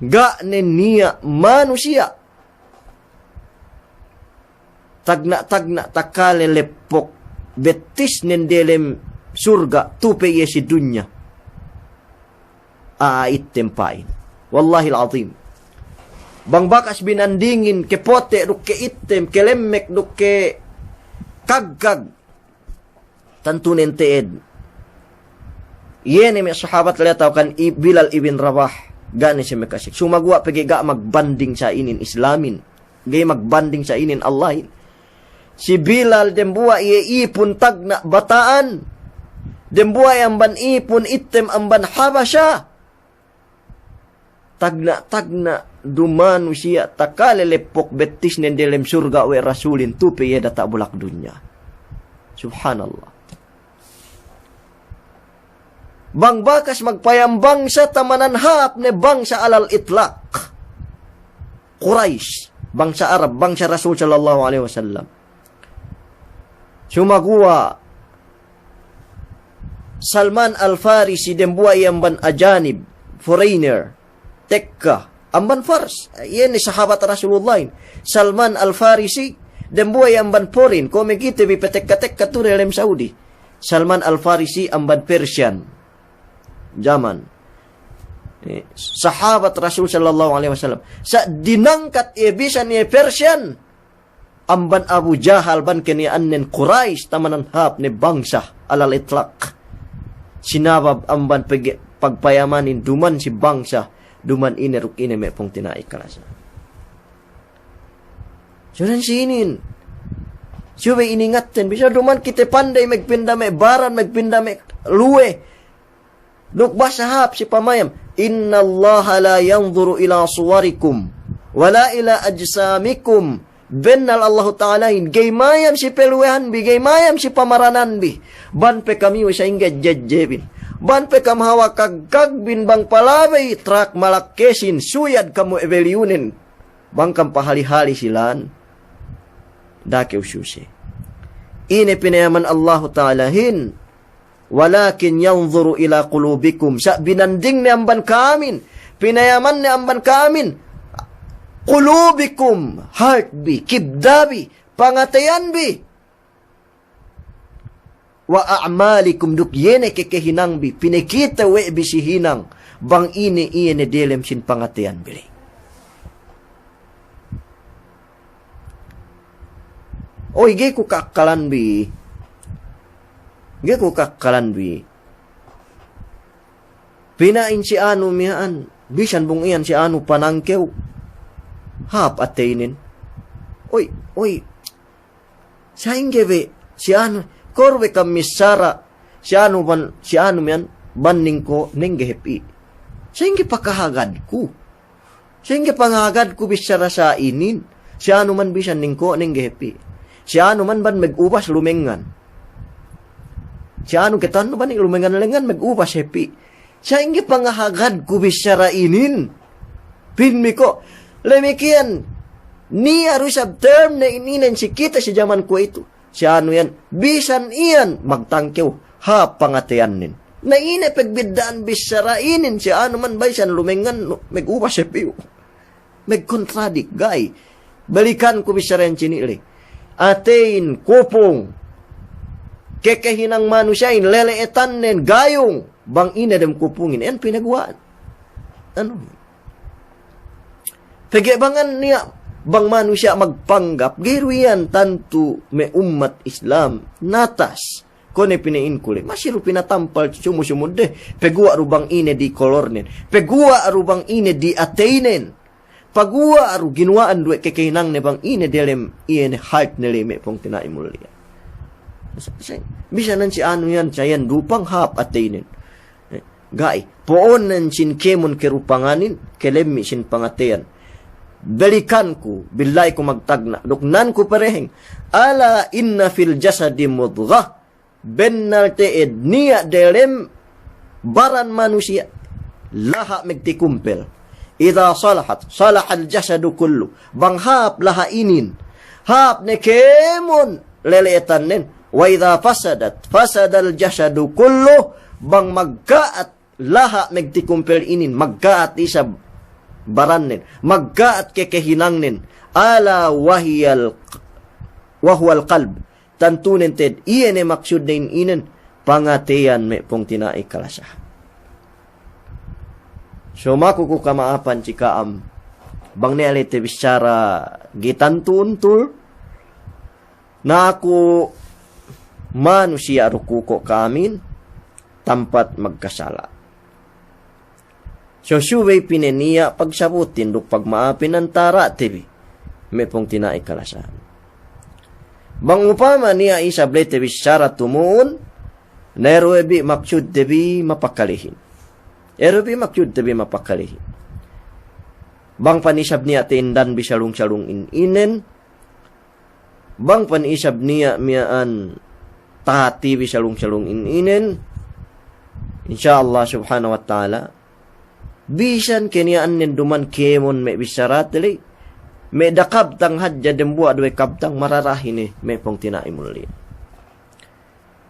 Speaker 2: Ga niya manusia. Tagna takale lepok betis nendelem surga tupe ye si dunya. Item pain. Wallahi al-azim. Bang bakas binandingin ke pote duk ke item ke lemek duk ke kagkag tantu nenteed. Yene may sahabat letaw kan Bilal ibn Rabah gani si mekasik. Sumagwa pagi ga magbanding sa inin Islamin. Gay magbanding sa inin Allahin. Si Bilal dembuwa iye ipun tagna bataan. Dembuwa amban ipun item amban Habasya. Tagna dumanu siya takalelepok betis nendelem surga we rasulin tupe ye data bulak dunya. Subhanallah. Bang bakas magpayam bangsa tamanan hap ne bangsa alal itlaq. Quraish, bangsa Arab, bangsa Rasul sallallahu alaihi wasallam. Sumagua Salman Al-Farisi dembuwa yamban ajanib, foreigner, tekka, amban Fars. Yan ni sahabat Rasulullah. Salman Al-Farisi, dembuwa yamban foreign, komikite bipetekka-tekka tu relem Saudi. Salman Al-Farisi amban Persian. Zaman. Sahabat Rasul sallallahu alaihi wasallam. Sa dinangkat ibisan ni Persian. Amban Abu Jahal ban keniannen Quraish tamanan hap ni bangsa alal itlaq. Sinabab amban pagpayamanin duman si bangsa. Duman ineruk ini me pong tinaik kalasa. Sudan sinin. Suwe iningatten. Bisa duman kita pandai magpinda me baran, magpinda me luwe. Duk basahap si pamayam. Inna Allah la yanzuru ila suwarikum. Wala ila ajsamikum. Bennal Allah Ta'alain. Gaymayam si peluwehan bi. Gaymayam si pamaranan bi. Ban pe kami wisa inga jajjebin. Ban pe kam hawa kagkag bin bang palabay trak malakkesin suyad kamu ebeliunin bang kam pahali-hali silan dakew syusi. Ini pinayaman Allah Ta'alahin walakin yanzuru ila qulubikum sa binanding ni amban kamin pinayaman ni amban kamin qulubikum heart bi kibdabi pangatayan bi wa a'malikum duk yene kekehinang bi pinekita we bisihinang bang ini iene delem sin pangatian bili. Oy ge ku kakkalan bi. Ge ku kakkalan bi. Pinain si anu mian bisan bung iyan si anu panangkew. Hap ateinin. Oy. Saing gebe si anu korwe kami sara si anu mian banding ko neng gehepi. Sehingga pakahagad ku. Sehingga pangagad ku bisara sa inin. Si anu man bisan ning ko neng gehepi. Si anu man ban mag-ubas lumengan. Si anu ketan ban lumengan-lengan mag-ubas hepi. Sehingga pangahagad ku bisara inin. Pinmi ko. Lemikian. Ni arusab term na ininan si kita sa zaman ko ito. Si ano yan, bisan iyan, magtangkew, ha, pangatian nin. Na ina pagbidaan bisarainin, si ano man bisan lumengan, mag-ubas siya piyo. Mag-contradict, gay. Balikan ko bisarayan chinili. Atein, kupong, kekahinang manusyain, leleetan nin, gayong, bang ina dem kupungin, yan pinagwaan. Ano? Pagibangan niya, bang manusia magpanggap, giruyan tantu me umat Islam, natas, Kone pinain kule. Masiru pinatampal sumusumud deh. Pegua rubang ine di kolornen. Pegua rubang ine di ateinen. Pagua aru ginuaan duwe kekehinang ne bang ine delem iene heart nele me pong tinai mulia. Bisa nan si anu yan sayan dupang hap ateinen. Gai, poon nan sin kemon kerupanganin, kelemi sin pangatean. Balikanku, bilay ko magtagna, duknan ko pareheng. Ala inna fil jasadi mudghah, bennal teed niya delem baran manusia. Laha megtikumpel. Idha salahat, salahal jasadu kullu. Banghap laha inin. Hap ne kemon leleetan nen. Wa idha fasadat, fasadal jasadu kullu. Bang magkaat laha megtikumpel inin. Magkaat isa barannen, magkaat kekehinangnen, ala wahual qalb, tantunen ted, iyan maksud na inen, pangateyan me pong tinai kalasa. So makuku kamaapan chikaam, bang nealite bisyara gitantuntul, na ako manusia rukuko kamin, tampat magkasala. So, suway pineniya pagsabutin duk pagmaapin ng tara, tibi. May pong tinai kalasahan. Bang upama niya isablay tibi syara tumuon, nairobi maksud tibi mapakalihin. Nairobi maksud tibi mapakalihin. Bang panisab niya tindan bisalung-salung inen, bang panisab niya miyaan tahati bisalung-salung inen, insyaallah subhanahu wa ta'ala, bisan keniaan ninduman kemon me bisaratili me dakab tang hadja dembuat dua kabtang mararahin me pong tinai muli.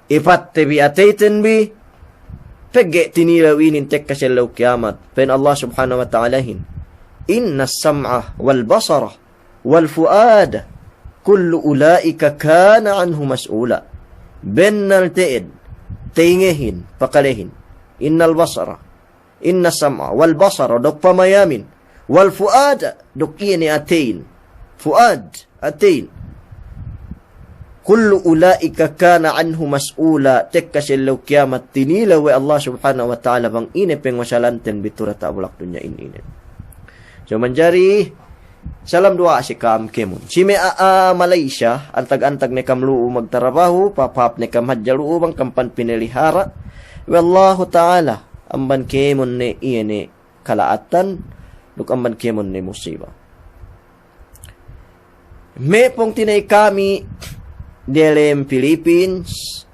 Speaker 2: Ipat tebi ataiten bi pegge tinilawinin tek kaselaw kiamat pen Allah subhanahu wa ta'ala hin inna as-sam'a wal basara wal fuada kullu ulaika kana anhu mas'ula bennal teed tingehin pakalehin innal basara inna sam'a wal basara dok pamayamin wal fuada dok ini atain fuad atain kullu ulaika kana anhu mas'ula tekkasillu kiamat tinila wa Allah subhanahu wa ta'ala bang ine pengwasalanten bitura ta bulak dunya ini. So manjari salam dua si kam kemun si me Malaysia antag-antag ne kamlu magtrabaho papap ne kam hadjalu bang kampan pinelihara wallahu ta'ala amban kemon ne iene kalaatan duk amban kemon ne musibah. Me pong tinay kami delem Philippines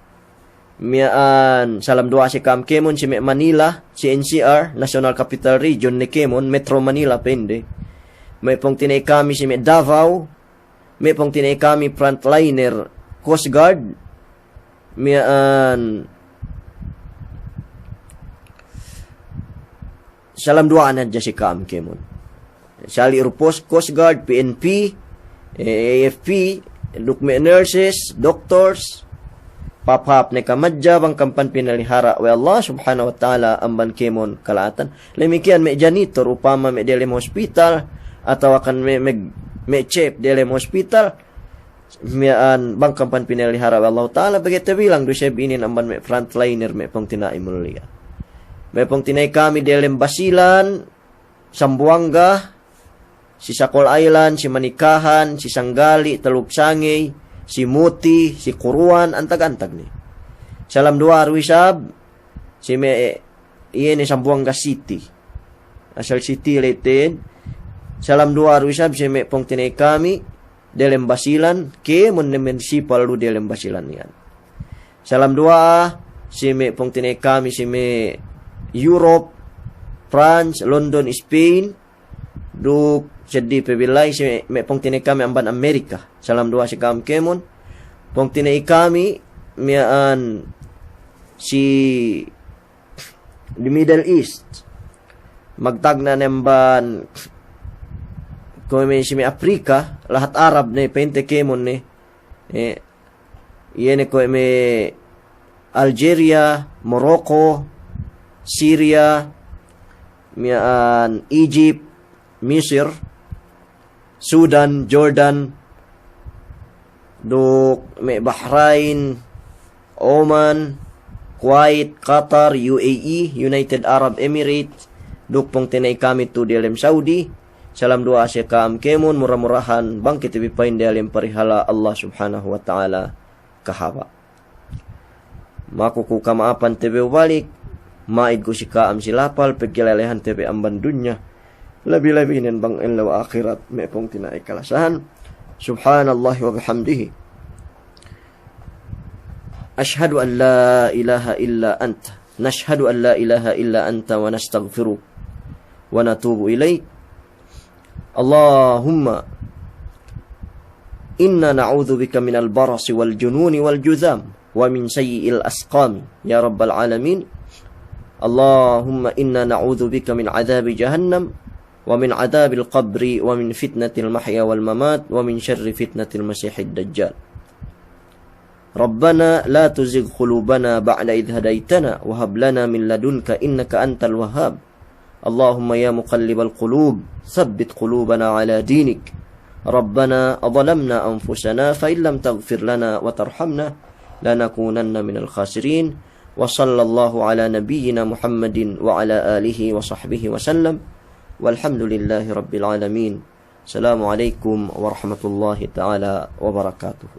Speaker 2: miaan salam dua si kam kemon si me Manila si NCR National Capital Region ne kemon Metro Manila pende. Me pong tinay kami si me Davao, me pong tinay kami frontliner Coast Guard miaan salam dua na dyan si Kam Kemon. Sali Rupos, Coast Guard, PNP, AFP, Lukme Nurses, Doctors, papap ne kamadja bang kampan pinalihara wa Allah subhanahu wa ta'ala amban Kemon kalatan. Lemikian me janitor upama me delem hospital atau akan me chef delem hospital mian bang kampan pinalihara wa Allah ta'ala begitu bilang do siya binin amban me frontliner me pong tinai mulia. May pong tinay kami delem Basilan, Sambuanga, si Sakol Island, si Manikahan, si Sanggali, Talub Sangay, si Muti, si Kuruan, antag-antag ni. Salam dua arwisab, si me iyan ni Sambuanga City. Asal City latin. Salam dua arwisab, si me pong tinay kami delem Basilan, ke mon municipal lu delem Basilan yan. Salam dua, si me pong tinay kami, si me Europe, France, London, Spain, duk jadi pebilay si may pong tinay kami amban Amerika. Salam dua si Kam Kemon. Pong tinay kami miaan si the Middle East. Magtagna nemban kung may si may Afrika, lahat Arab na pente Kemon ni. Iyan ko may Algeria, Morocco, Syria, mian Egypt, Misir, Sudan, Jordan, duk may Bahrain, Oman, Kuwait, Qatar, UAE, United Arab Emirates, dukpong tinay kami tu di alam Saudi, salam doa asya kaam kemun, murah-murahan, bangkit ibipain di alam parihala Allah subhanahu wa ta'ala kahaba. Makuku kamaapan tebe balik, maid ko si kaam silapal, pagkilalehan tebe amban dunya, labi-labi nin bang ilaw akhirat, may pong tinay kalasahan. Subhanallah wa bihamdihi. Ashhadu an la ilaha illa anta. Nashhadu an la ilaha illa anta wa nastaghfiruh. Wa natubu ilayk. Allahumma inna na'udhu bika minal barasi wal jununi wal juzam. Wa min sayyi'il asqam. Ya Rabbal Alamin. Allahumma inna na'udhu bika min adhabi jahannam. Wa min adhabil qabri. Wa min fitnatil mahya wal mamat. Wa min syarri fitnatil masihid dajjal. ربنا لا تزغ قلوبنا بعد إذ هديتنا وهب لنا من لدنك إنك أنت الوهاب اللهم يا مقلب القلوب ثبت قلوبنا على دينك ربنا ظلمنا أنفسنا فإن لم تغفر لنا وترحمنا لنكونن من الخاسرين وصلى الله على نبينا محمد وعلى آله وصحبه وسلم والحمد لله رب العالمين السلام عليكم ورحمة الله تعالى وبركاته.